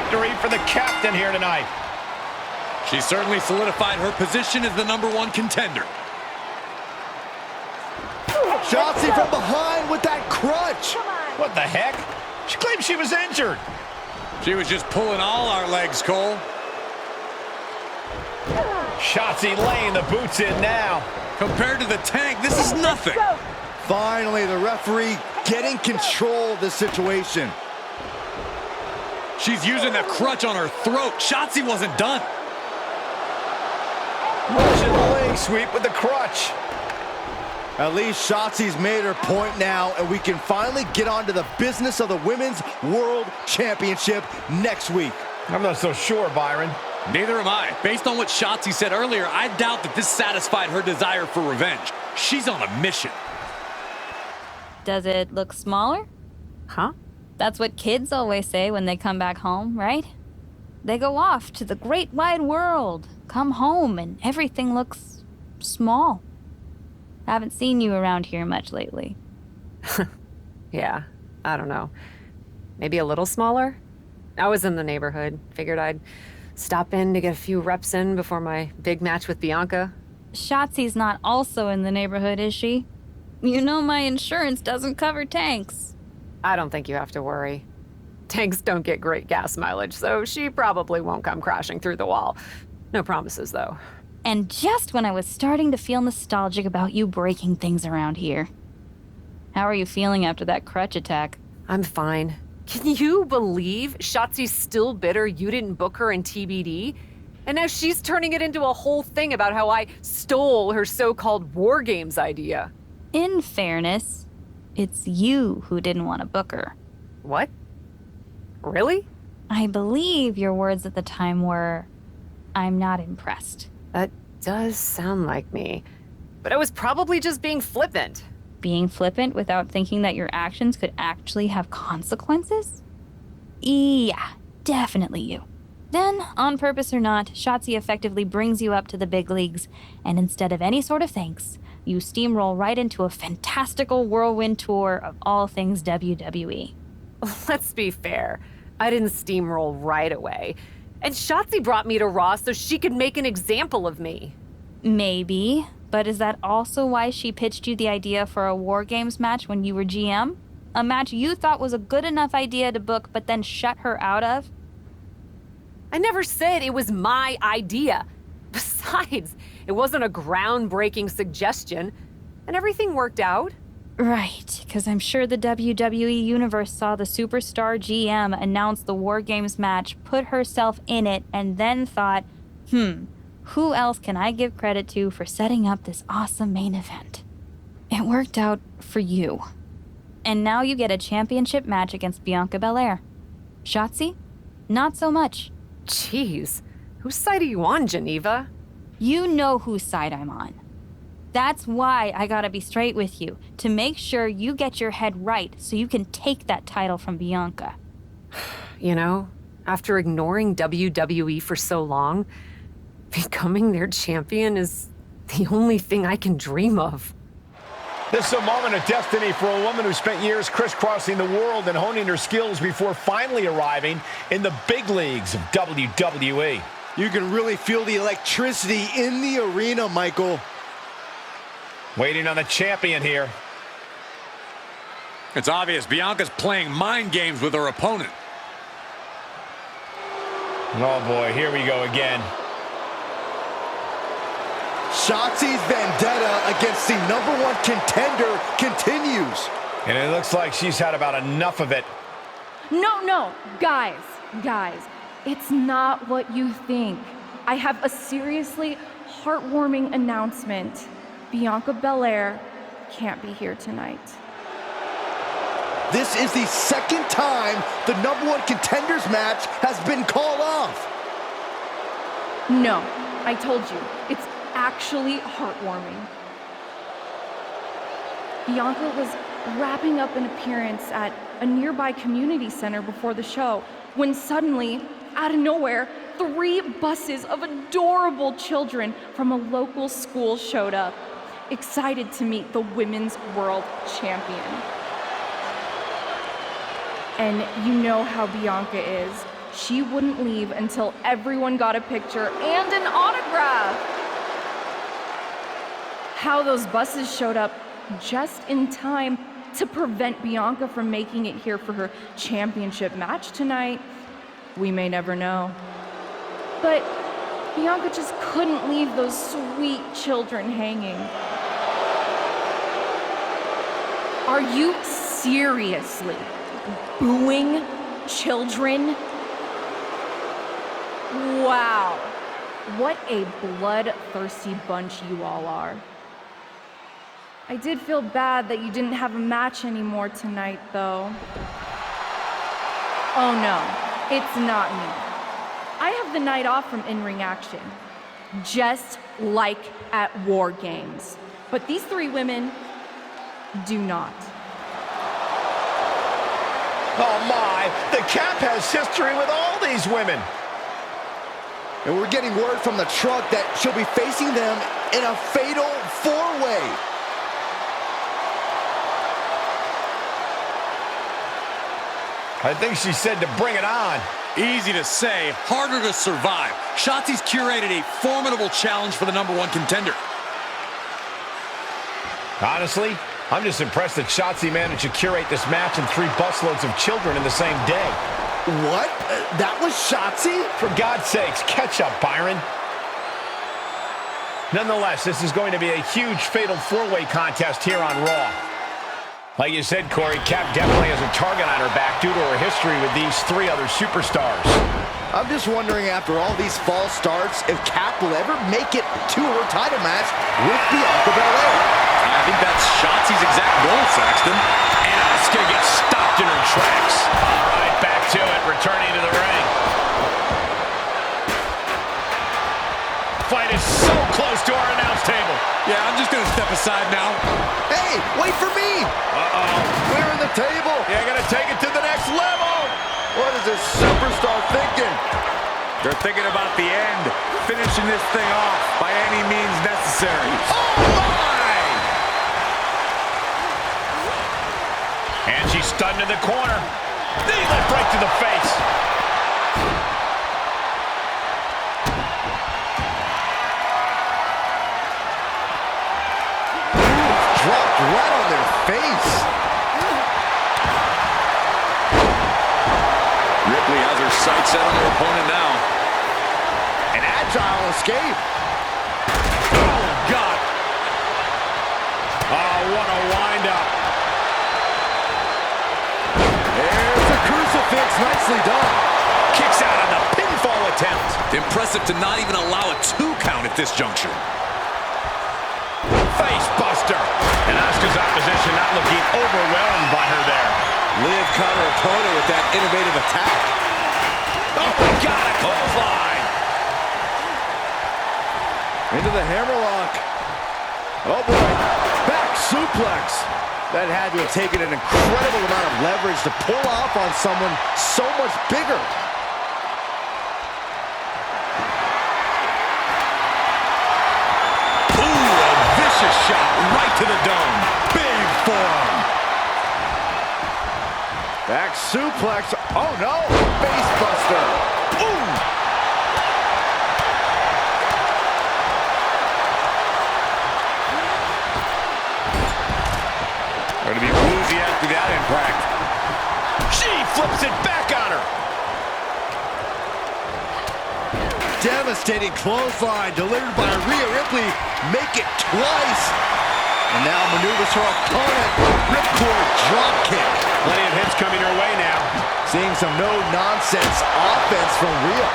victory for the captain here tonight. She certainly solidified her position as the #1 contender. Shotzi from behind with that crutch. What the heck? She claimed she was injured. She was just pulling all our legs, Cole. Shotzi laying the boots in now. Compared to the Tank, this is nothing. Finally, the referee getting control of the situation. She's using the crutch on her throat. Shotzi wasn't done. Russian leg sweep with the crutch. At least Shotzi's made her point now, and we can finally get on to the business of the Women's World Championship next week. I'm not so sure, Byron. Neither am I. Based on what Shotzi said earlier, I doubt that this satisfied her desire for revenge. She's on a mission. Does it look smaller? Huh? That's what kids always say when they come back home, right? They go off to the great wide world, come home, and everything looks small. Haven't seen you around here much lately. Yeah, I don't know. Maybe a little smaller? I was in the neighborhood. Figured I'd stop in to get a few reps in before my big match with Bianca. Shotzi's not also in the neighborhood, is she? You know my insurance doesn't cover tanks. I don't think you have to worry. Tanks don't get great gas mileage, so she probably won't come crashing through the wall. No promises, though. And just when I was starting to feel nostalgic about you breaking things around here. How are you feeling after that crutch attack? I'm fine. Can you believe Shotzi's still bitter you didn't book her in TBD? And now she's turning it into a whole thing about how I stole her so-called War Games idea. In fairness, it's you who didn't want to book her. What? Really? I believe your words at the time were, "I'm not impressed." That does sound like me. But I was probably just being flippant. Being flippant without thinking that your actions could actually have consequences? Yeah, definitely you. Then, on purpose or not, Shotzi effectively brings you up to the big leagues, and instead of any sort of thanks, you steamroll right into a fantastical whirlwind tour of all things WWE. Let's be fair. I didn't steamroll right away. And Shotzi brought me to Raw so she could make an example of me. Maybe, but is that also why she pitched you the idea for a War Games match when you were GM? A match you thought was a good enough idea to book but then shut her out of? I never said it was my idea. Besides, it wasn't a groundbreaking suggestion, and everything worked out. Right, because I'm sure the WWE Universe saw the superstar GM announce the War Games match, put herself in it, and then thought, who else can I give credit to for setting up this awesome main event? It worked out for you. And now you get a championship match against Bianca Belair. Shotzi? Not so much. Jeez, whose side are you on, Geneva? You know whose side I'm on. That's why I gotta be straight with you, to make sure you get your head right so you can take that title from Bianca. You know, after ignoring WWE for so long, becoming their champion is the only thing I can dream of. This is a moment of destiny for a woman who spent years crisscrossing the world and honing her skills before finally arriving in the big leagues of WWE. You can really feel the electricity in the arena, Michael. Waiting on the champion here. It's obvious Bianca's playing mind games with her opponent. Oh boy, here we go again. Shotzi's vendetta against the #1 contender continues. And it looks like she's had about enough of it. No, guys, it's not what you think. I have a seriously heartwarming announcement. Bianca Belair can't be here tonight. This is the second time the #1 contenders match has been called off. No, I told you, it's actually heartwarming. Bianca was wrapping up an appearance at a nearby community center before the show when suddenly, out of nowhere, 3 buses of adorable children from a local school showed up, excited to meet the Women's World Champion. And you know how Bianca is. she wouldn't leave until everyone got a picture and an autograph. How those buses showed up just in time to prevent Bianca from making it here for her championship match tonight, we may never know. But Bianca just couldn't leave those sweet children hanging. Are you seriously booing children? Wow, what a bloodthirsty bunch you all are. I did feel bad that you didn't have a match anymore tonight, though. Oh no, it's not me. I have the night off from in-ring action, just like at War Games. But these three women do not. Oh my, the Cap has history with all these women. And we're getting word from the truck that she'll be facing them in a fatal four-way. I think she said to bring it on. Easy to say, harder to survive. Shotzi's curated a formidable challenge for the #1 contender. Honestly, I'm just impressed that Shotzi managed to curate this match and 3 busloads of children in the same day. What? That was Shotzi? For God's sakes, catch up, Byron. Nonetheless, this is going to be a huge fatal 4-way contest here on Raw. Like you said, Corey, Cap definitely has a target on her back due to her history with these 3 other superstars. I'm just wondering, after all these false starts, if Cap will ever make it to her title match with Bianca Belair. I think that's Shotzi's exact goal, Saxton. And Asuka gets stopped in her tracks. All right, back to it, returning to the ring. Fight is so close to our announce table. Yeah, I'm just going to step aside now. Hey, wait for me! Uh-oh. Clearing the table! Yeah, gotta take it to the next level. What is this superstar thinking? They're thinking about the end, finishing this thing off by any means necessary. Oh, my! And she's stunned in the corner. Knee lift right to the face. Dropped right on their face. Ripley has her sights set on her opponent now. An agile escape. Oh, God. Oh, what a wind-up. There's a crucifix. Nicely done. Kicks out on the pinfall attempt. Impressive to not even allow a 2 count at this juncture. Face buster. And Asuka's opposition not looking overwhelmed by her there. Liv caught her opponent with that innovative attack. Oh, my God, a clothesline. Into the hammerlock. Oh, boy. Back suplex. That had to have taken an incredible amount of leverage to pull off on someone so much bigger. Shot right to the dome. Big forearm. Back suplex. Oh, no. Face buster. Ooh. Going to be woozy after that impact. She flips it back on her. Devastating clothesline delivered by Rhea Ripley. Make it twice. And now maneuvers her opponent. Ripcord dropkick. Plenty of hits coming her way now. Seeing some no-nonsense offense from Rhea.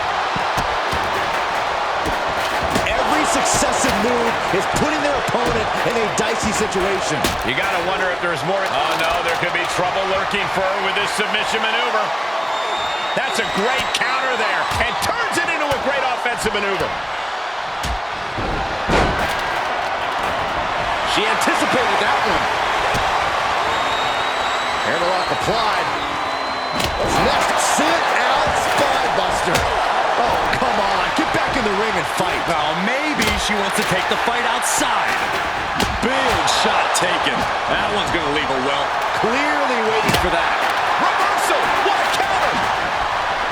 Every successive move is putting their opponent in a dicey situation. You gotta wonder if there's more. Oh no, there could be trouble lurking for her with this submission maneuver. That's a great counter there, and turns it into a great offensive maneuver. She anticipated that one. Hammerlock applied. What's next? Sit out spine buster. Oh, come on. Get back in the ring and fight. Well, maybe she wants to take the fight outside. Big shot taken. That one's going to leave her well. Clearly waiting for that. Reversal! What a counter!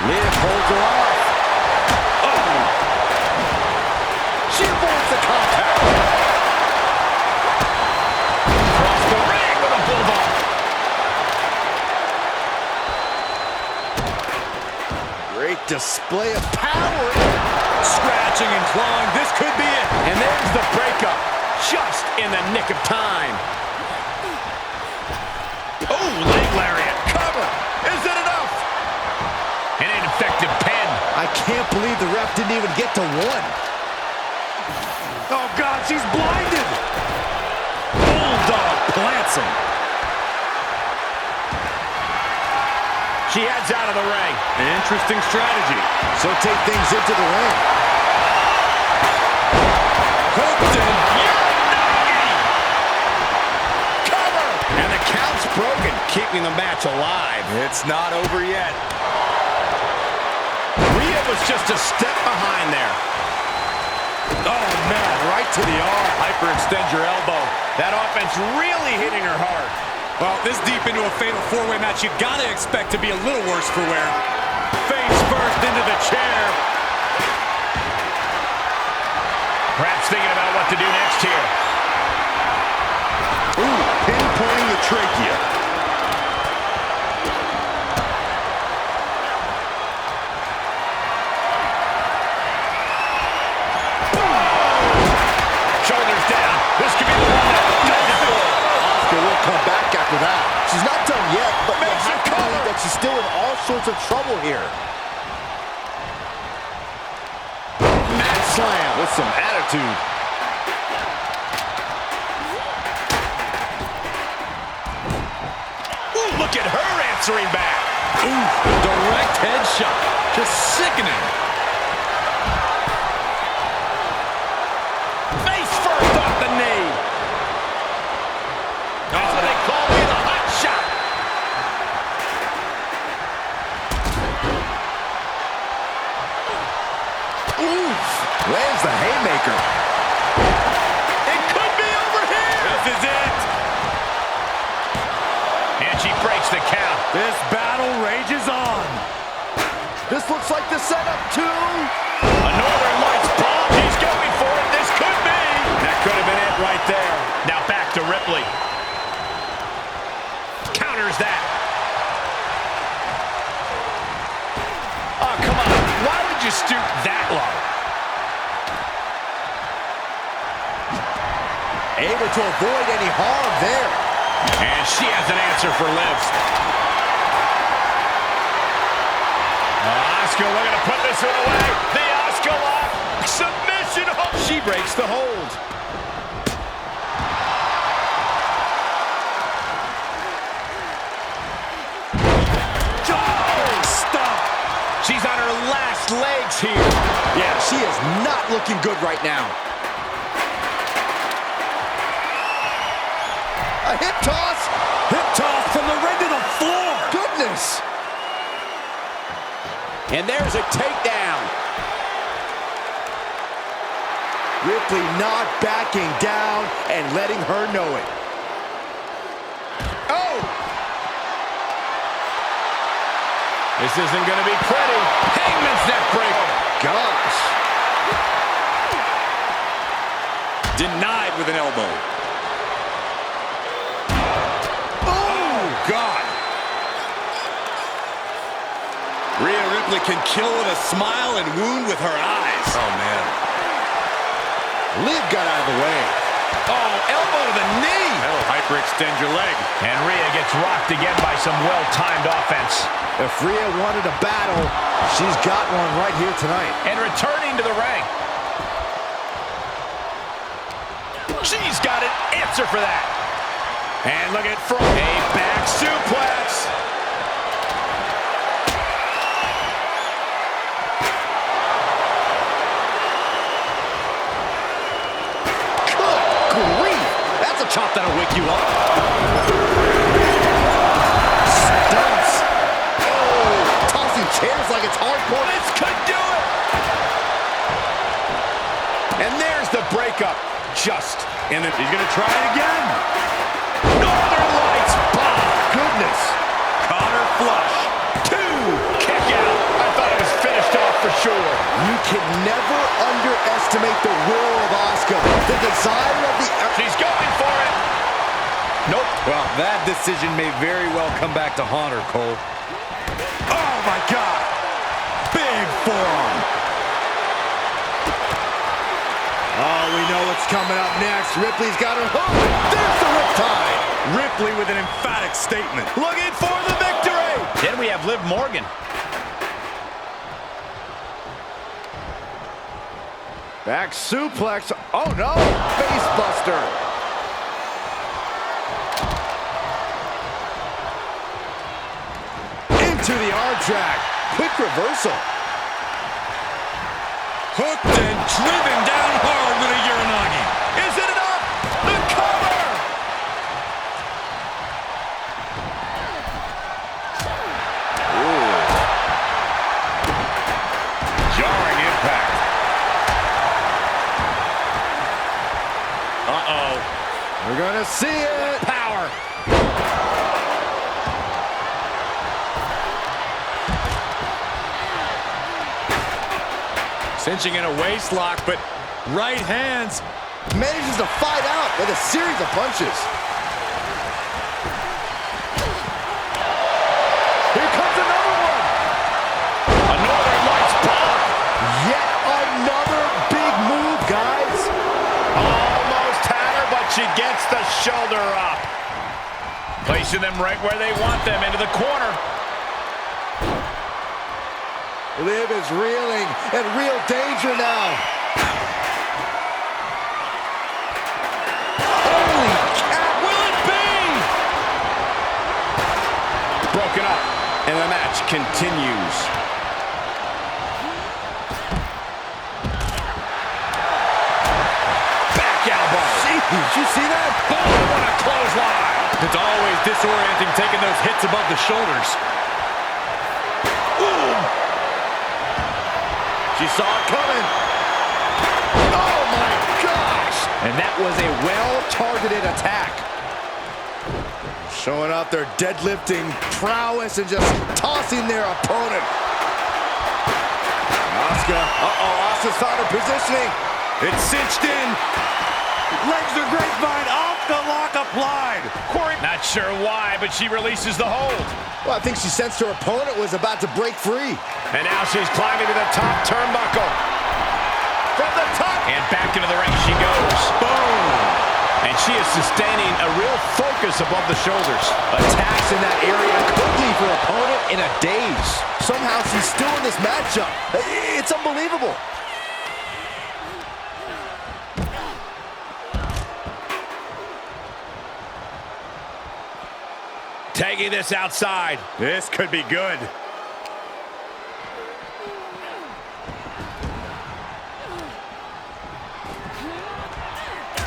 Liv holds her off. Oh! She avoids the contact. Across the ring with a bulldog. Great display of power. Scratching and clawing. This could be it. And there's the breakup. Just in the nick of time. Oh, leg lariat. Cover. Is it enough? An ineffective pin. I can't believe the ref didn't even get to one. Oh, God, she's blinded. Bulldog plants him. She heads out of the ring. Interesting strategy. So take things into the ring. Hooked in. Cover. And the count's broken, keeping the match alive. It's not over yet. Rhea was just a step behind there. Oh, man, right to the arm. Hyperextend your elbow. That offense really hitting her hard. Well, this deep into a fatal four-way match, you gotta expect to be a little worse for wear. Face first into the chair. Perhaps thinking about what to do next here. Ooh, pinpointing the trachea. Shoulders down. This could be the one that does it for her. Asuka will come back after that. She's not done yet, but you Makes have her to believe cover. that she's still in all sorts of trouble here. Mat slam with some attitude. Ooh, look at her answering back. Ooh, direct headshot. Just sickening. Face first off the knee. That's what they call me the hot shot. Oof. Lands the haymaker. It could be over here. This is it. And she breaks the count. This battle rages on. This looks like the setup to... A Northern Lights bomb. She's going for it. This could be. That could have been it right there. Now back to Ripley. Counters that. Oh, come on. Why would you stoop that low? Able to avoid any harm there. And she has an answer for Liv. Asuka looking to put this one away. The Asuka lock. Submission hold. She breaks the hold. Stop. She's on her last legs here. Yeah, she is not looking good right now. A hip toss. Hip toss from the ring to the floor. Goodness. And there's a takedown. Ripley not backing down and letting her know it. Oh! This isn't going to be pretty. Hangman's neck breaker. Gosh. Denied with an elbow. Oh, God. Rhea Ripley can kill with a smile and wound with her eyes. Oh, man. Liv got out of the way. Oh, elbow to the knee. That'll hyperextend your leg. And Rhea gets rocked again by some well-timed offense. If Rhea wanted a battle, she's got one right here tonight. And returning to the ring. She's got an answer for that. And look at from a back suplex. Good grief. That's a chop that'll wake you up. Stunts. Oh, tossing chairs like it's hardcore. This could do it. And there's the breakup. Just in the... He's going to try it again. Northern Lights bomb. Goodness. Connor flush. 2. Kick out. I thought it was can never underestimate the will of Asuka. The desire of the... She's going for it. Nope. Well, that decision may very well come back to haunt her, Cole. Oh, my God. Big forearm. Oh, we know what's coming up next. Ripley's got her hook. There's the riptide. Ripley with an emphatic statement. Looking for the victory. Then we have Liv Morgan. Back suplex. Oh, no. Face buster. Into the arm drag. Quick reversal. Hooked and driven down hard with a Uranagi. Is it enough? The cover! Ooh. Jarring impact. Uh-oh. We're gonna see it. Power. Cinching in a waist lock, but right hands. Manages to fight out with a series of punches. Here comes another one. A Northern Lights pop. Yet another big move, guys. Almost had her, but she gets the shoulder up. Placing them right where they want them, into the corner. Liv is reeling in real danger now. Holy cow, will it be? Broken up, and the match continues. Back elbow. Did you see that? Boom, what a clothesline. It's always disorienting taking those hits above the shoulders. She saw it coming. Oh, my gosh. And that was a well-targeted attack. Showing off their deadlifting prowess and just tossing their opponent. Asuka. Uh-oh, Asuka's found her positioning. It's cinched in. Legs are grapevine. Off the lock applied. Corey, not sure why, but she releases the hold. Well, I think she sensed her opponent was about to break free. And now she's climbing to the top turnbuckle. From the top. And back into the ring she goes. Boom. And she is sustaining a real focus above the shoulders. Attacks in that area could leave her opponent in a daze. Somehow she's still in this matchup. It's unbelievable. Taking this outside. This could be good.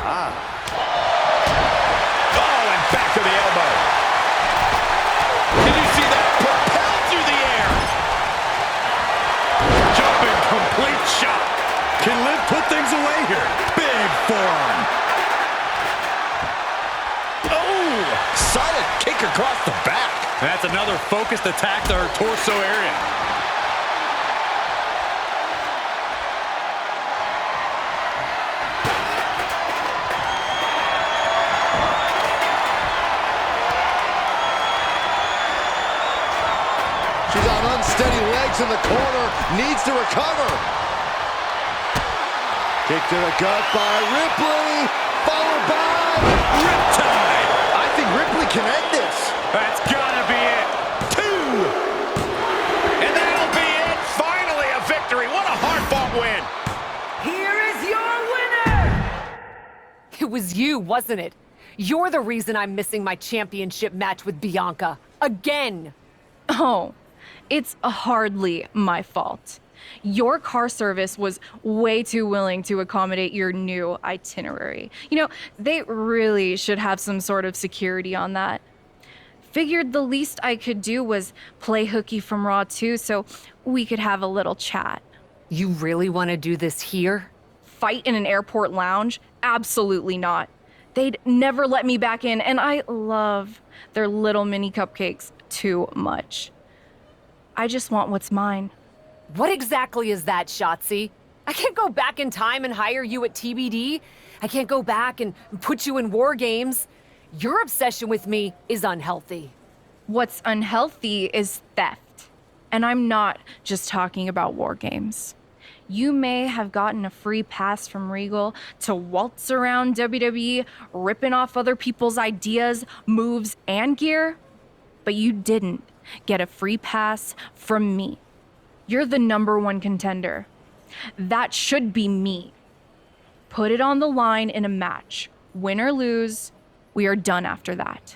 Oh, and back to the elbow. Did you see that? Propelled through the air. Jumping complete shot. Can Liv put things away here? Big forearm. Oh, solid kick across the back. That's another focused attack to her torso area. She's on unsteady legs in the corner, needs to recover. Kick to the gut by Ripley, followed by Riptide. I think Ripley can end this. That's gotta be it. 2. And that'll be it. Finally a victory. What a hard-fought win. Here is your winner! It was you, wasn't it? You're the reason I'm missing my championship match with Bianca. Again! Oh, it's hardly my fault. Your car service was way too willing to accommodate your new itinerary. You know, they really should have some sort of security on that. Figured the least I could do was play hooky from Raw 2 so we could have a little chat. You really want to do this here? Fight in an airport lounge? Absolutely not. They'd never let me back in, and I love their little mini cupcakes too much. I just want what's mine. What exactly is that, Shotzi? I can't go back in time and hire you at TBD. I can't go back and put you in War Games. Your obsession with me is unhealthy. What's unhealthy is theft. And I'm not just talking about War Games. You may have gotten a free pass from Regal to waltz around WWE, ripping off other people's ideas, moves, and gear, but you didn't get a free pass from me. You're the #1 contender. That should be me. Put it on the line in a match. Win or lose, we are done after that.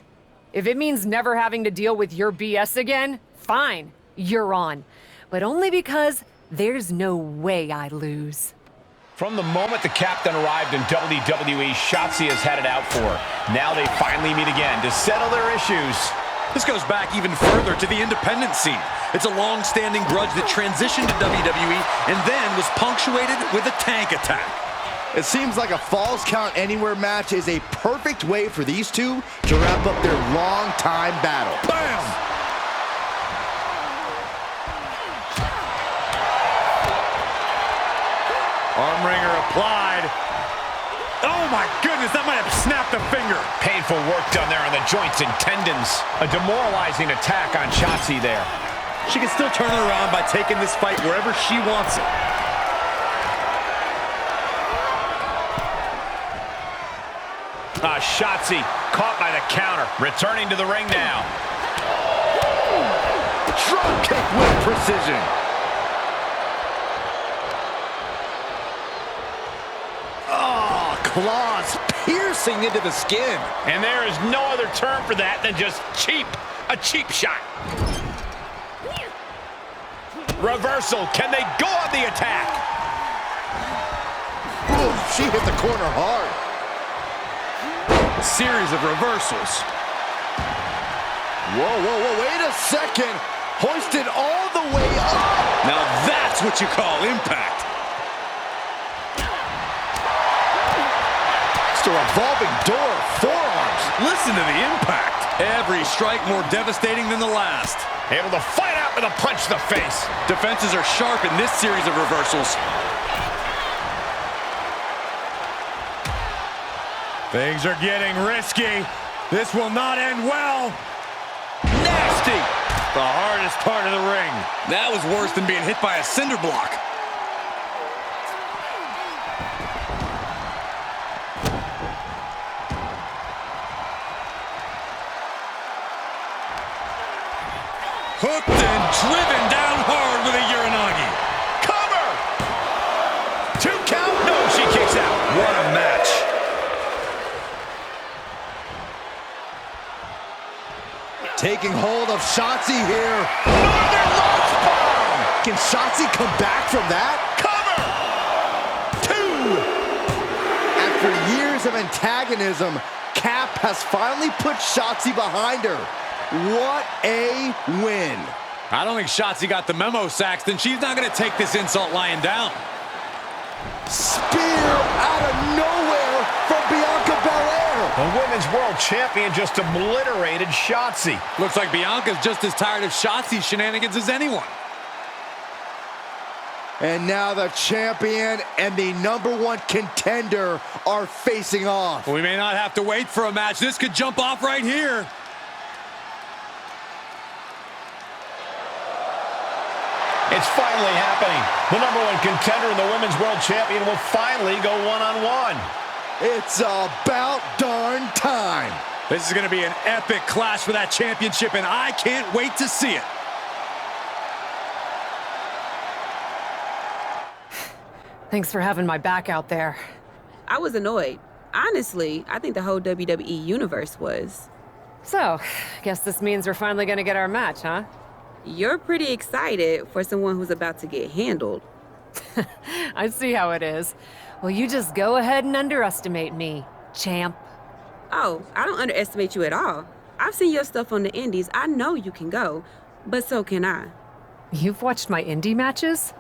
If it means never having to deal with your BS again, fine, you're on. But only because there's no way I lose. From the moment the captain arrived in WWE, Shotzi has had it out for her. Now they finally meet again to settle their issues. This goes back even further to the independent scene. It's a long-standing grudge that transitioned to WWE and then was punctuated with a tank attack. It seems like a Falls Count Anywhere match is a perfect way for these two to wrap up their long-time battle. Bam! Arm wringer applied. Oh my goodness, that might have snapped a finger. Painful work done there on the joints and tendons. A demoralizing attack on Shotzi there. She can still turn it around by taking this fight wherever she wants it. Shotzi caught by the counter. Returning to the ring now. Drop kick with precision. Oh, claws piercing into the skin. And there is no other term for that than just cheap. A cheap shot. Reversal. Can they go on the attack? Ooh, she hit the corner hard. A series of reversals. Whoa, wait a second. Hoisted all the way up. Now that's what you call impact. It's a revolving door of forearms. Listen to the impact. Every strike more devastating than the last. Able to fight out with a punch to the face. Defenses are sharp in this series of reversals. Things are getting risky. This will not end well. Nasty! The hardest part of the ring. That was worse than being hit by a cinder block. Hooked and driven down hard with a Uranagi. Cover! 2 count. No, she kicks out. What a match. Taking hold of Shotzi here. Northern Lights bomb! Can Shotzi come back from that? Cover! 2! After years of antagonism, Cap has finally put Shotzi behind her. What a win. I don't think Shotzi got the memo, Saxton. She's not going to take this insult lying down. Spear out of nowhere from Bianca Belair. The Women's World Champion just obliterated Shotzi. Looks like Bianca's just as tired of Shotzi's shenanigans as anyone. And now the champion and the #1 contender are facing off. We may not have to wait for a match. This could jump off right here. It's finally happening. The #1 contender and the Women's World Champion will finally go one-on-one. It's about darn time. This is going to be an epic clash for that championship, and I can't wait to see it. Thanks for having my back out there. I was annoyed. Honestly, I think the whole WWE universe was. So, guess this means we're finally gonna get our match, huh? You're pretty excited for someone who's about to get handled. I see how it is. Well, you just go ahead and underestimate me, champ. Oh, I don't underestimate you at all. I've seen your stuff on the indies. I know you can go, but so can I. You've watched my indie matches?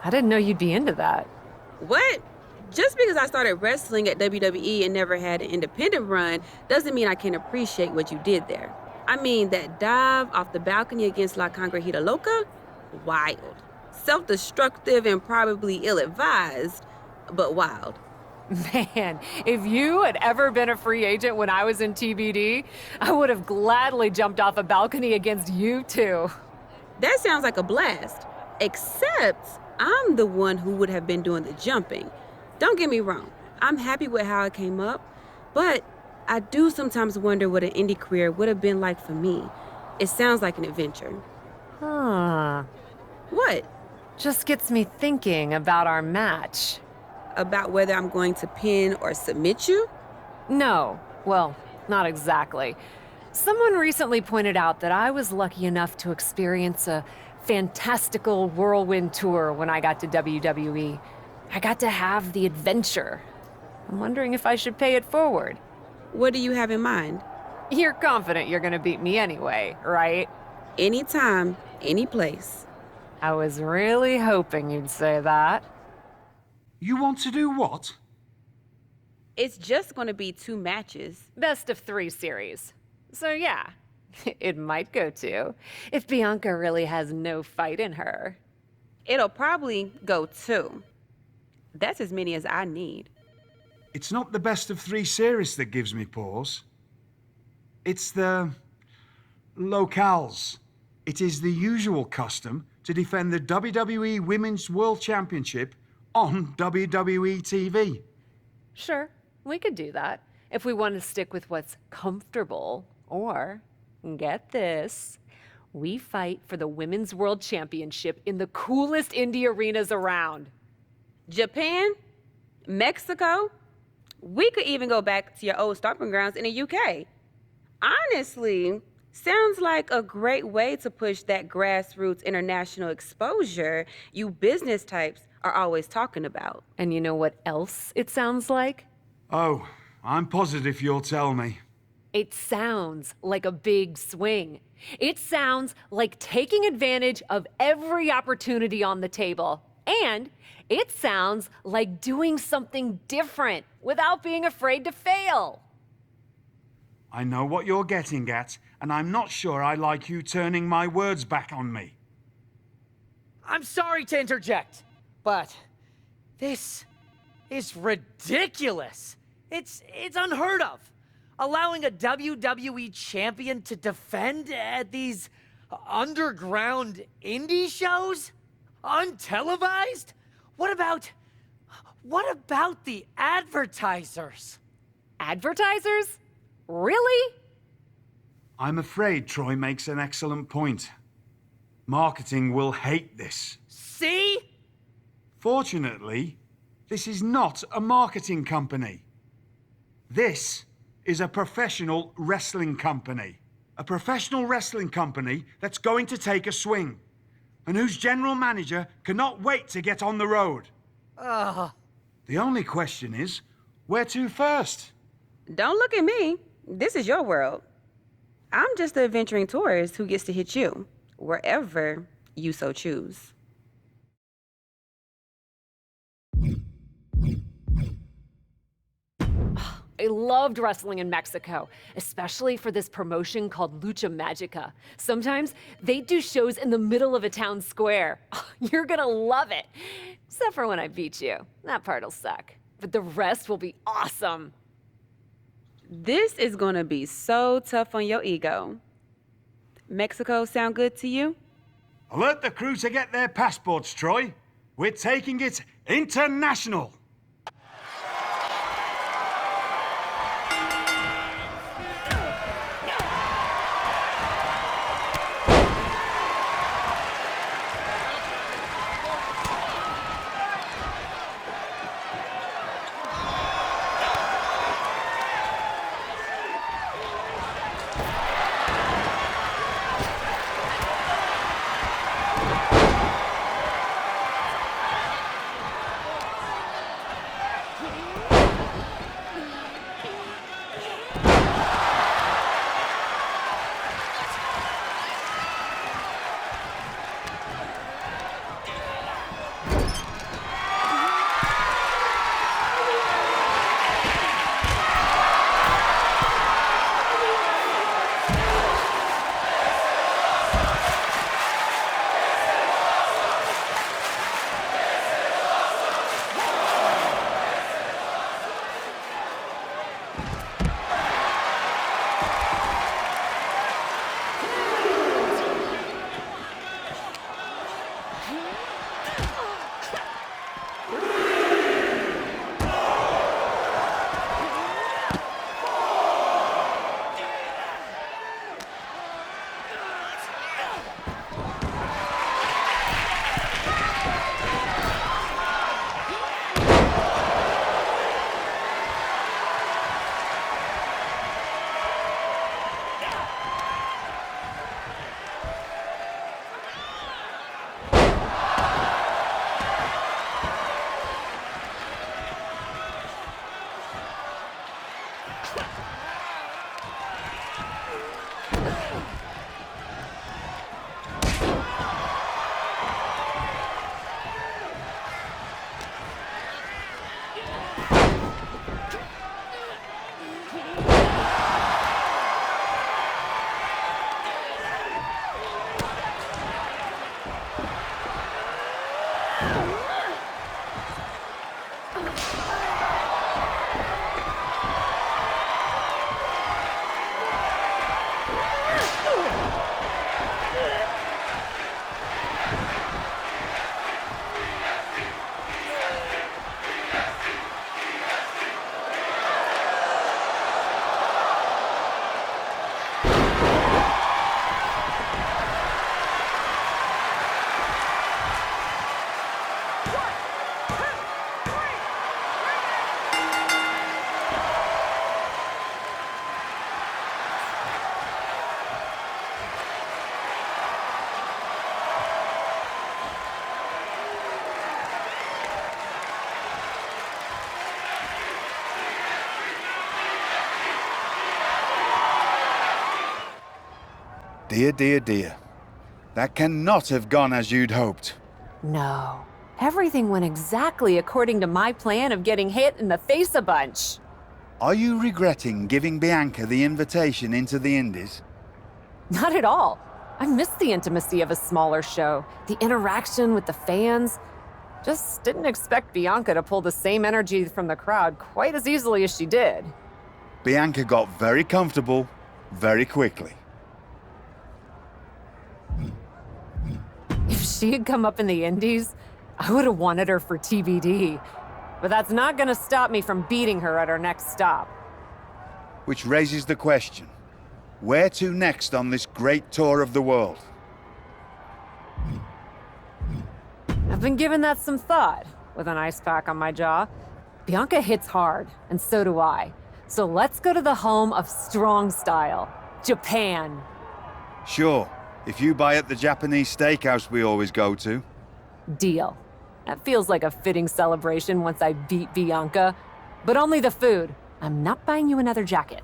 I didn't know you'd be into that. What? Just because I started wrestling at WWE and never had an independent run doesn't mean I can't appreciate what you did there. I mean, that dive off the balcony against La Congrejita Loca? Wild. Self-destructive and probably ill-advised, but wild. Man, if you had ever been a free agent when I was in TBD, I would have gladly jumped off a balcony against you two. That sounds like a blast. Except I'm the one who would have been doing the jumping. Don't get me wrong, I'm happy with how I came up, but I do sometimes wonder what an indie career would have been like for me. It sounds like an adventure. Huh. What? Just gets me thinking about our match. About whether I'm going to pin or submit you? No, well, not exactly. Someone recently pointed out that I was lucky enough to experience a fantastical whirlwind tour when I got to WWE. I got to have the adventure. I'm wondering if I should pay it forward. What do you have in mind? You're confident you're gonna beat me anyway, right? Anytime, any place. I was really hoping you'd say that. You want to do what? It's just going to be 2 matches. Best of 3 series. So yeah, it might go 2, if Bianca really has no fight in her. It'll probably go 2. That's as many as I need. It's not the best of 3 series that gives me pause. It's the locales. It is the usual custom to defend the WWE Women's World Championship on WWE TV. Sure, we could do that if we want to stick with what's comfortable. Or, get this, we fight for the Women's World Championship in the coolest indie arenas around. Japan? Mexico? We could even go back to your old stomping grounds in the UK. Honestly, sounds like a great way to push that grassroots international exposure you business types are always talking about. And you know what else it sounds like? Oh, I'm positive you'll tell me. It sounds like a big swing. It sounds like taking advantage of every opportunity on the table. And it sounds like doing something different without being afraid to fail. I know what you're getting at, and I'm not sure I like you turning my words back on me. I'm sorry to interject, but this is ridiculous. It's unheard of. Allowing a WWE champion to defend at these underground indie shows? Untelevised? What about the advertisers? Advertisers? Really? I'm afraid Troy makes an excellent point. Marketing will hate this. See? Fortunately, this is not a marketing company. This is a professional wrestling company. A professional wrestling company that's going to take a swing, and whose general manager cannot wait to get on the road. The only question is, where to first? Don't look at me. This is your world. I'm just the adventuring tourist who gets to hit you, wherever you so choose. I loved wrestling in Mexico, especially for this promotion called Lucha Magica. Sometimes they do shows in the middle of a town square. You're gonna love it. Except for when I beat you. That part'll suck. But the rest will be awesome. This is gonna be so tough on your ego. Mexico sound good to you? Alert the crew to get their passports, Troy. We're taking it international. Dear, dear, dear. That cannot have gone as you'd hoped. No. Everything went exactly according to my plan of getting hit in the face a bunch. Are you regretting giving Bianca the invitation into the Indies? Not at all. I miss the intimacy of a smaller show, the interaction with the fans. Just didn't expect Bianca to pull the same energy from the crowd quite as easily as she did. Bianca got very comfortable very quickly. If she had come up in the Indies, I would have wanted her for TBD. But that's not gonna stop me from beating her at our next stop. Which raises the question, where to next on this great tour of the world? I've been giving that some thought, with an ice pack on my jaw. Bianca hits hard, and so do I. So let's go to the home of strong style, Japan. Sure, if you buy at the Japanese steakhouse we always go to. Deal. That feels like a fitting celebration once I beat Bianca. But only the food. I'm not buying you another jacket.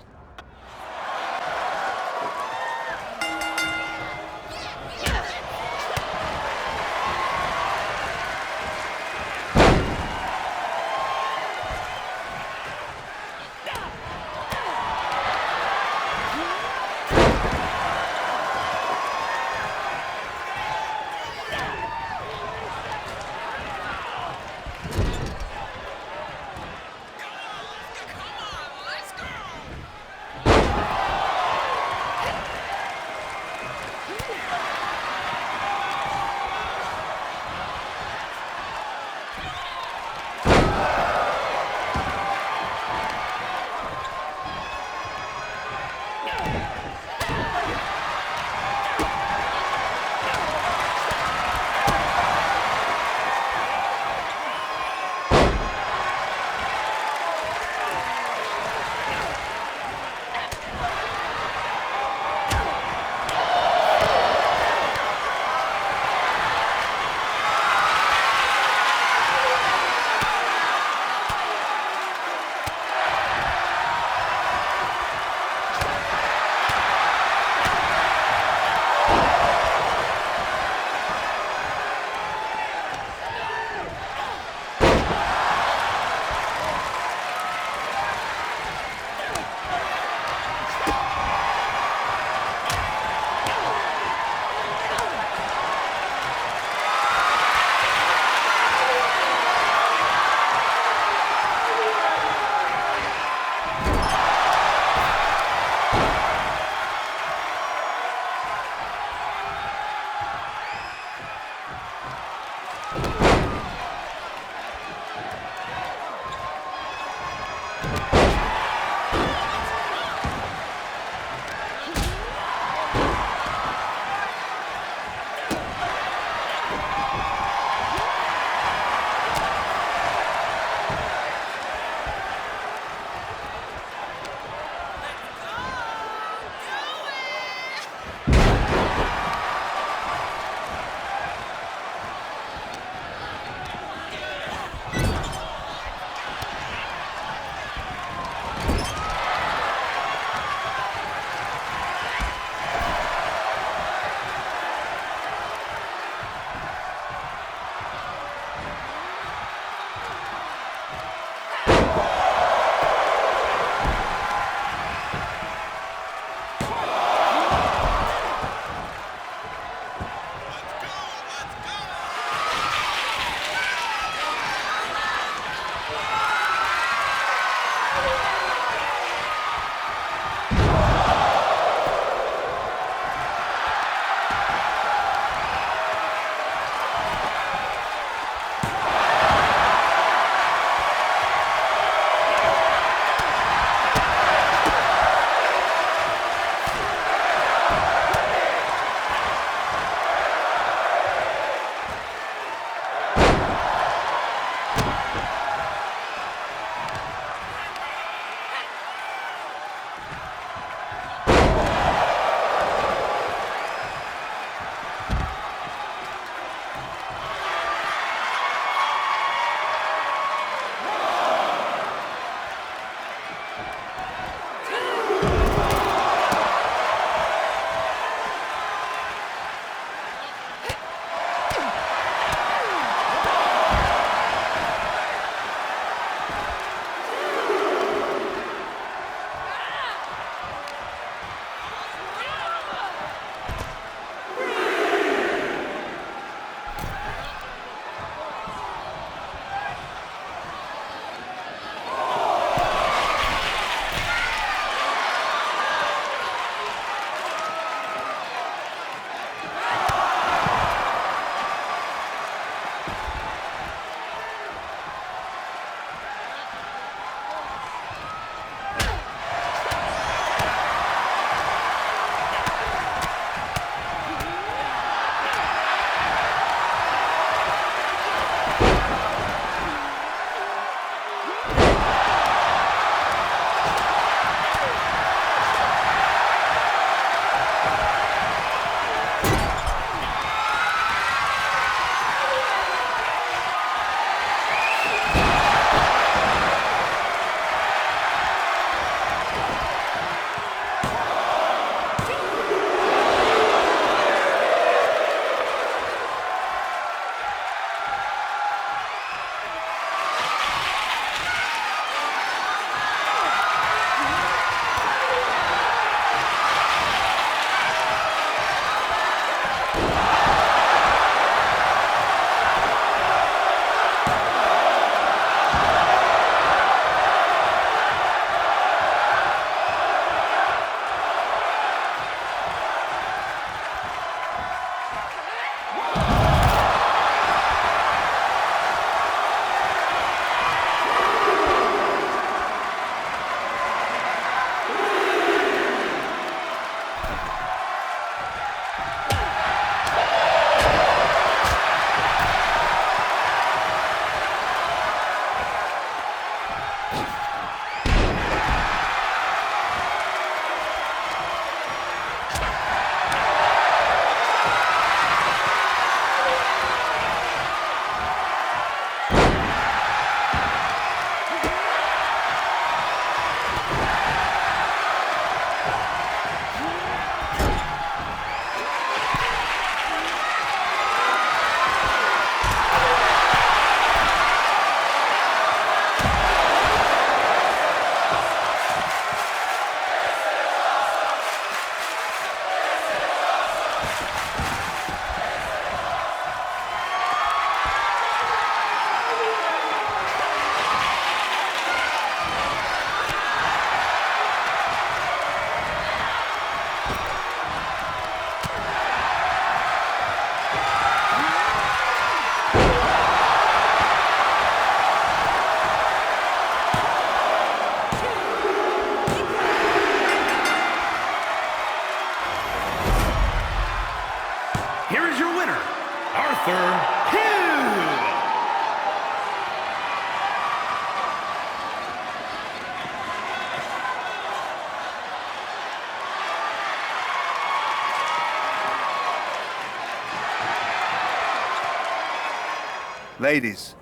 Ladies,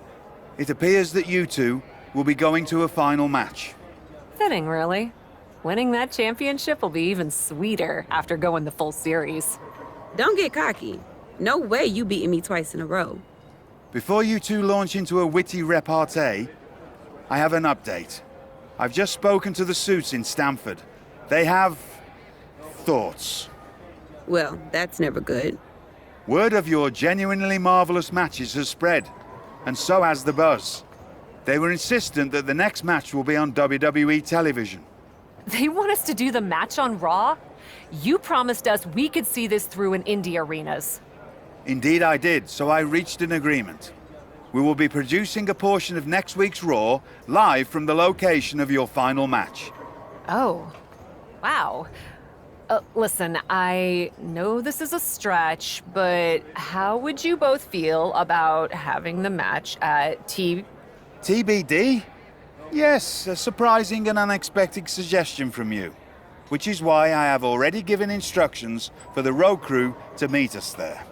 it appears that you two will be going to a final match. Fitting, really. Winning that championship will be even sweeter after going the full series. Don't get cocky. No way you beating me twice in a row. Before you two launch into a witty repartee, I have an update. I've just spoken to the suits in Stamford. They have thoughts. Well, that's never good. Word of your genuinely marvelous matches has spread, and so has the buzz. They were insistent that the next match will be on WWE television. They want us to do the match on Raw? You promised us we could see this through in indie arenas. Indeed I did, so I reached an agreement. We will be producing a portion of next week's Raw live from the location of your final match. Oh, wow. Listen, I know this is a stretch, but how would you both feel about having the match at TBD? Yes, a surprising and unexpected suggestion from you. Which is why I have already given instructions for the road crew to meet us there.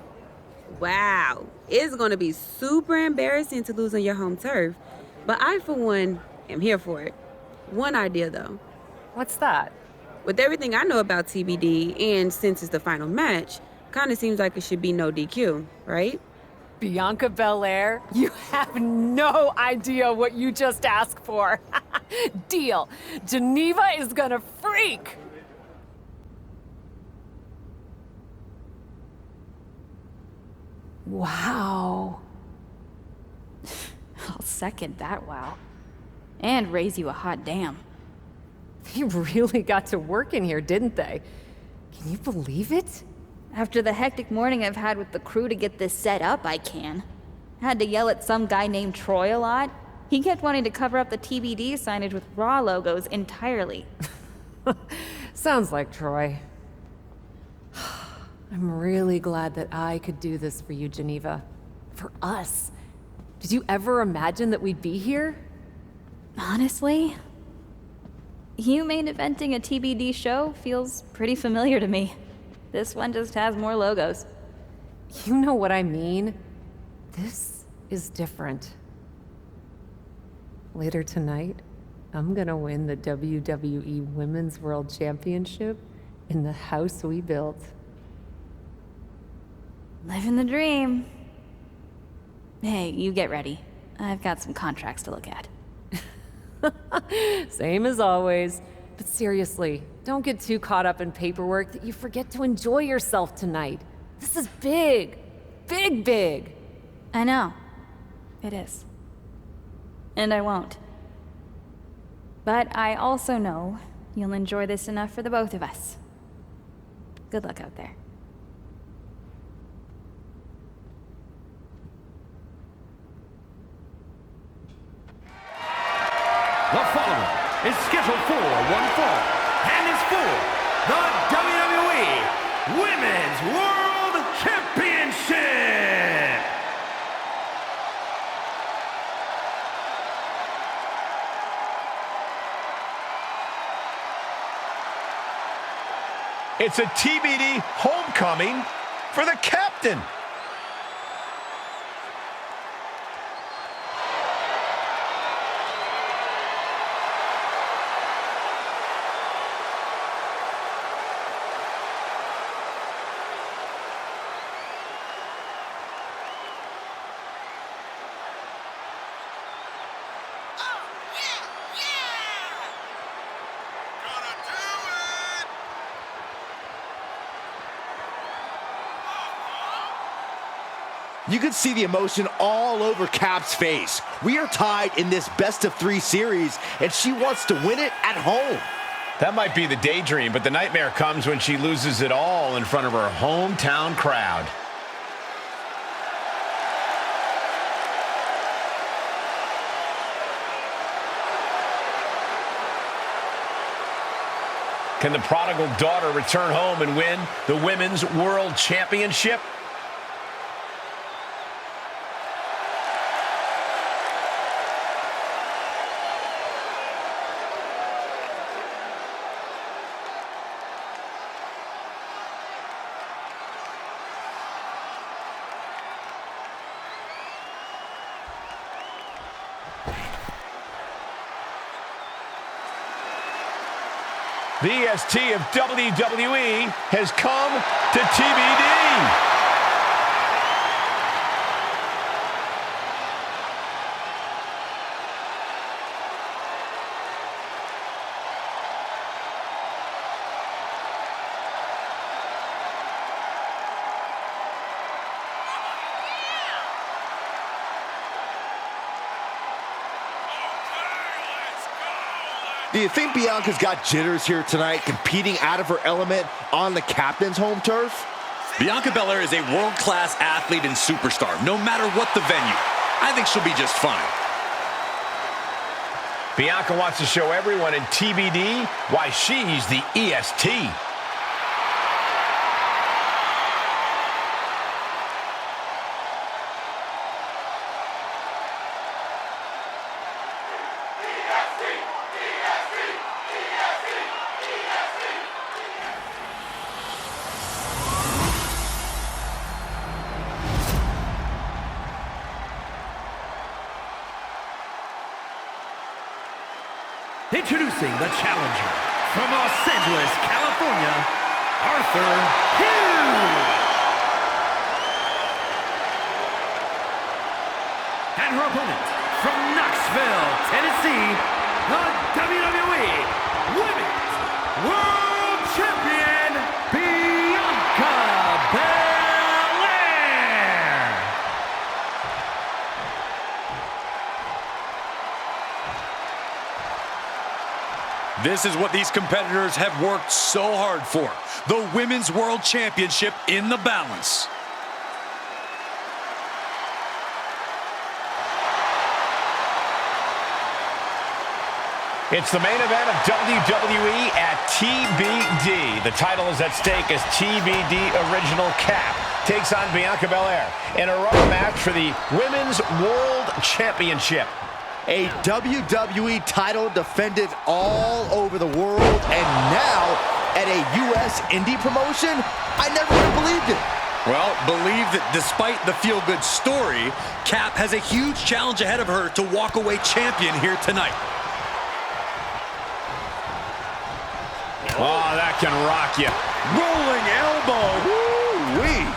Wow. It's gonna be super embarrassing to lose on your home turf. But I, for one, am here for it. One idea, though. What's that? With everything I know about TBD, and since it's the final match, kinda seems like it should be no DQ, right? Bianca Belair? You have no idea what you just asked for. Deal. Geneva is gonna freak. Wow. I'll second that wow. And raise you a hot damn. They really got to work in here, didn't they? Can you believe it? After the hectic morning I've had with the crew to get this set up, I can. Had to yell at some guy named Troy a lot. He kept wanting to cover up the TBD signage with Raw logos entirely. Sounds like Troy. I'm really glad that I could do this for you, Geneva. For us. Did you ever imagine that we'd be here? Honestly, you main eventing a TBD show feels pretty familiar to me. This one just has more logos. You know what I mean? This is different. Later tonight, I'm gonna win the WWE Women's World Championship in the house we built. Living the dream. Hey, you get ready. I've got some contracts to look at. Same as always. But seriously, don't get too caught up in paperwork that you forget to enjoy yourself tonight. This is big. Big, big. I know. It is. And I won't. But I also know you'll enjoy this enough for the both of us. Good luck out there. The following is scheduled for one fall and is for the WWE Women's World Championship. It's a TBD homecoming for the captain. You can see the emotion all over Cap's face. We are tied in this best-of-3 series, and she wants to win it at home. That might be the daydream, but the nightmare comes when she loses it all in front of her hometown crowd. Can the prodigal daughter return home and win the Women's World Championship? The EST of WWE has come to TBD. Do you think Bianca's got jitters here tonight, competing out of her element on the captain's home turf? Bianca Belair is a world-class athlete and superstar, no matter what the venue. I think she'll be just fine. Bianca wants to show everyone in TBD why she's the EST. Introducing the challenger from Los Angeles, California, Arthur Hughes. And her opponent from Knoxville, Tennessee, the WWE Women's World Champion, Bianca Belair. This is what these competitors have worked so hard for. The Women's World Championship in the balance. It's the main event of WWE at TBD. The title is at stake as TBD Original Cap takes on Bianca Belair in a rubber match for the Women's World Championship. A WWE title defended all over the world, and now at a U.S. indie promotion? I never would have believed it. Well, believe that despite the feel-good story, Cap has a huge challenge ahead of her to walk away champion here tonight. Oh, that can rock you. Rolling elbow. Woo-wee.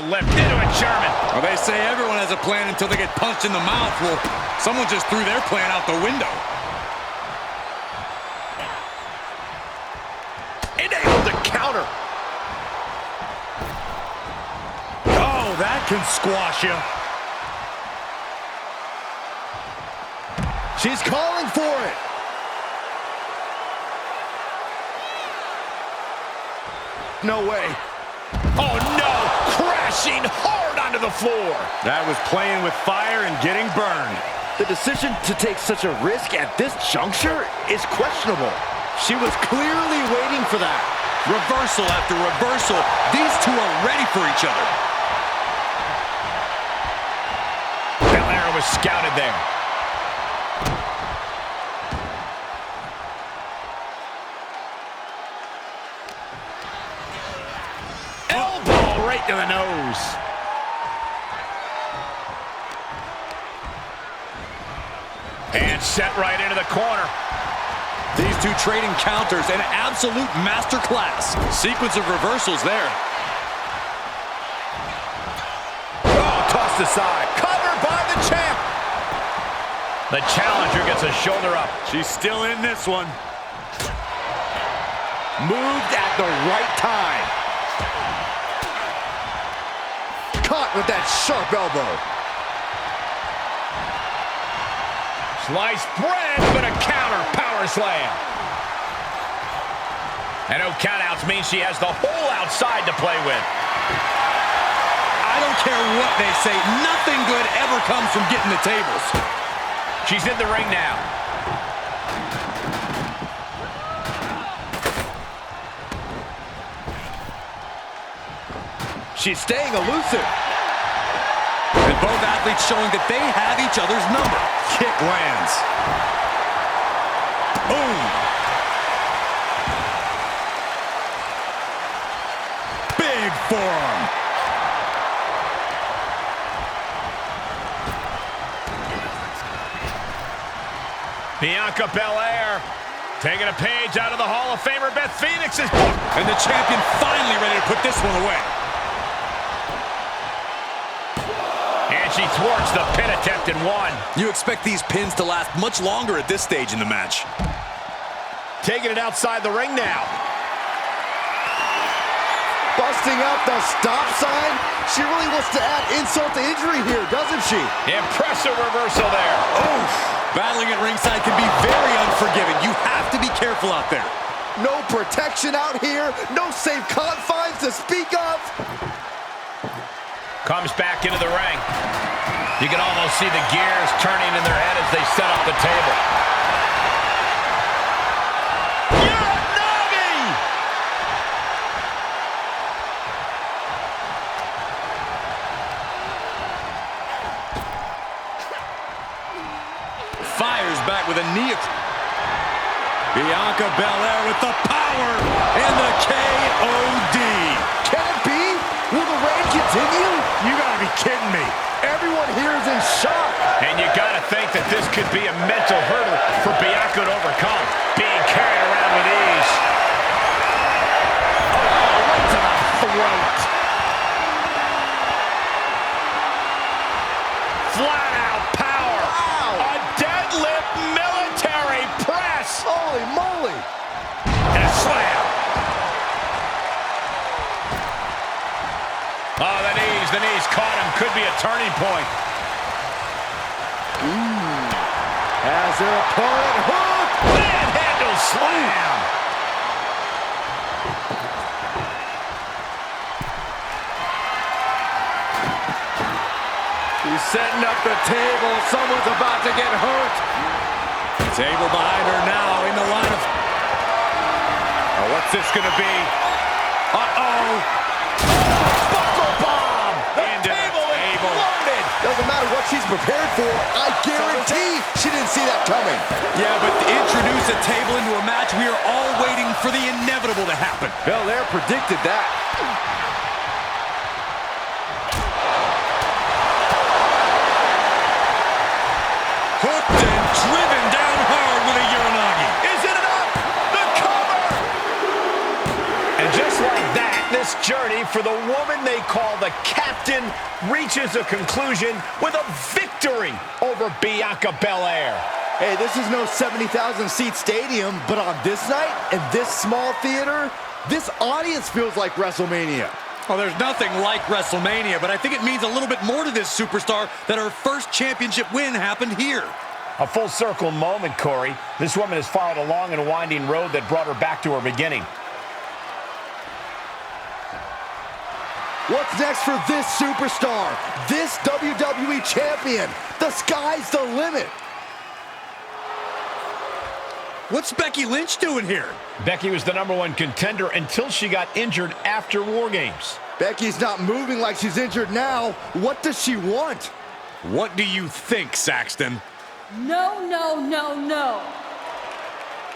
Left into a German. Well, they say everyone has a plan until they get punched in the mouth. Well, someone just threw their plan out the window. Enabled to counter. Oh, that can squash you. She's calling for it. No way. Oh, no. Crashing hard onto the floor. That was playing with fire and getting burned. The decision to take such a risk at this juncture is questionable. She was clearly waiting for that. Reversal after reversal. These two are ready for each other. Belair was scouted there. Elbow right to the nose. And set right into the corner. These two trading counters, an absolute masterclass. Sequence of reversals there. Oh, tossed aside. Covered by the champ. The challenger gets a shoulder up. She's still in this one. Moved at the right time. Caught with that sharp elbow. Sliced bread, but a counter power slam. And no countouts means she has the whole outside to play with. I don't care what they say. Nothing good ever comes from getting the tables. She's in the ring now. She's staying elusive. And both athletes showing that they have each other's number. Kick lands. Boom. Big forearm. Bianca Belair taking a page out of the Hall of Famer Beth Phoenix's book. And the champion finally ready to put this one away. And she thwarts the pin attempt in one. You expect these pins to last much longer at this stage in the match. Taking it outside the ring now. Busting out the stop sign. She really wants to add insult to injury here, doesn't she? Impressive reversal there. Oof. Battling at ringside can be very unforgiving. You have to be careful out there. No protection out here. No safe confines to speak of. Comes back into the ring. You can almost see the gears turning in their head as they set up the table. Fires back with a knee. Bianca Belair with the power and the KOD. Can it be? Will the reign continue? You gotta be kidding me. Everyone here is in shock. And you gotta think that this could be a mental hurdle for Bianca to overcome. Being carried around with ease. Oh, right to the throat. Flat out power. Wow. A deadlift military press. Holy moly. And a slam. Oh, the knees caught him. Could be a turning point. As their opponent hooked. Manhandle slam. He's setting up the table. Someone's about to get hurt. Table behind her now in the line of... Oh, what's this gonna be? Uh-oh. Buckle bomb. The table is loaded. Doesn't matter what she's prepared for. I guarantee she didn't see that coming. Yeah, but to introduce a table into a match, we are all waiting for the inevitable to happen. Belair predicted that. Hooked and driven down hard with a Uranagi. Is it enough? The cover! And just like that, this journey for the woman they call the Captain reaches a conclusion with a victory over Bianca Belair. Hey, this is no 70,000-seat stadium, but on this night, in this small theater, this audience feels like WrestleMania. Well, there's nothing like WrestleMania, but I think it means a little bit more to this superstar that her first championship win happened here. A full circle moment, Corey. This woman has followed a long and winding road that brought her back to her beginning. What's next for this superstar? This WWE champion? The sky's the limit. What's Becky Lynch doing here? Becky was the #1 contender until she got injured after War Games. Becky's not moving like she's injured now. What does she want? What do you think, Saxton? No, no, no, no.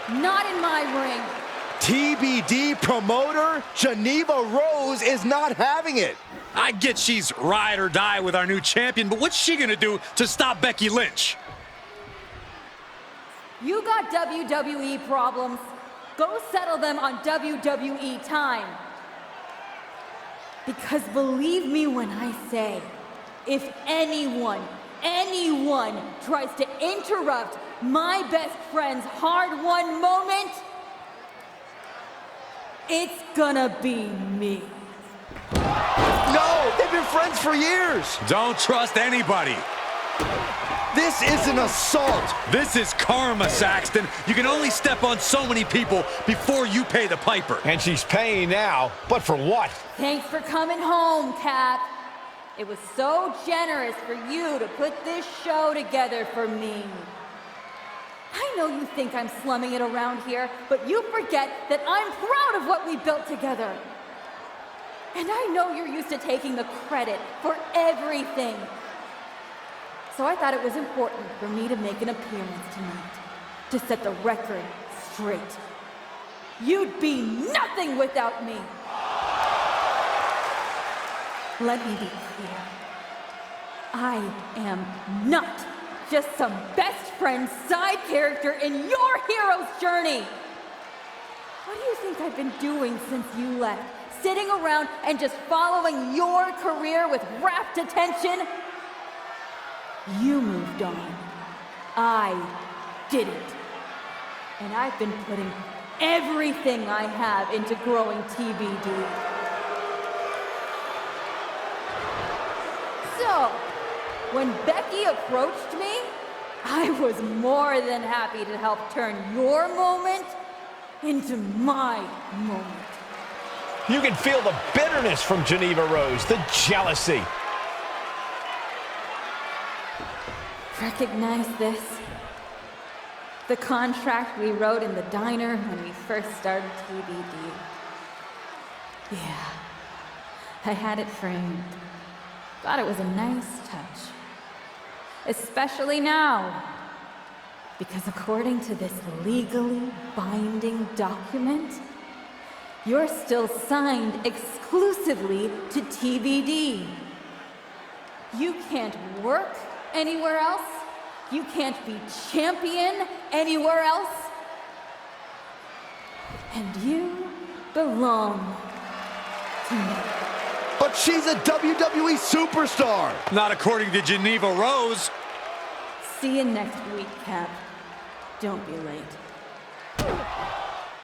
Not in my ring. TBD promoter Geneva Rose is not having it. I get she's ride or die with our new champion, but what's she gonna do to stop Becky Lynch? You got WWE problems. Go settle them on WWE time. Because believe me when I say, if anyone tries to interrupt my best friend's hard-won moment, it's gonna be me. No, they've been friends for years. Don't trust anybody. This is an assault. This is karma, Saxton. You can only step on so many people before you pay the piper. And she's paying now, but for what? Thanks for coming home, Cap. It was so generous for you to put this show together for me. I know you think I'm slumming it around here, but you forget that I'm proud of what we built together. And I know you're used to taking the credit for everything. So I thought it was important for me to make an appearance tonight, to set the record straight. You'd be nothing without me. Let me be clear. I am not just some best friend side character in your hero's journey. What do you think I've been doing since you left? Sitting around and just following your career with rapt attention? You moved on. I didn't. And I've been putting everything I have into growing TBD. So, when Becky approached me, I was more than happy to help turn your moment into my moment. You can feel the bitterness from Geneva Rose, the jealousy. Recognize this? The contract we wrote in the diner when we first started TBD. Yeah, I had it framed. Thought it was a nice touch. Especially now. Because according to this legally binding document, you're still signed exclusively to TBD. You can't work anywhere else. You can't be champion anywhere else. And you belong to me. But she's a WWE superstar. Not according to Geneva Rose. See you next week, Cap. Don't be late.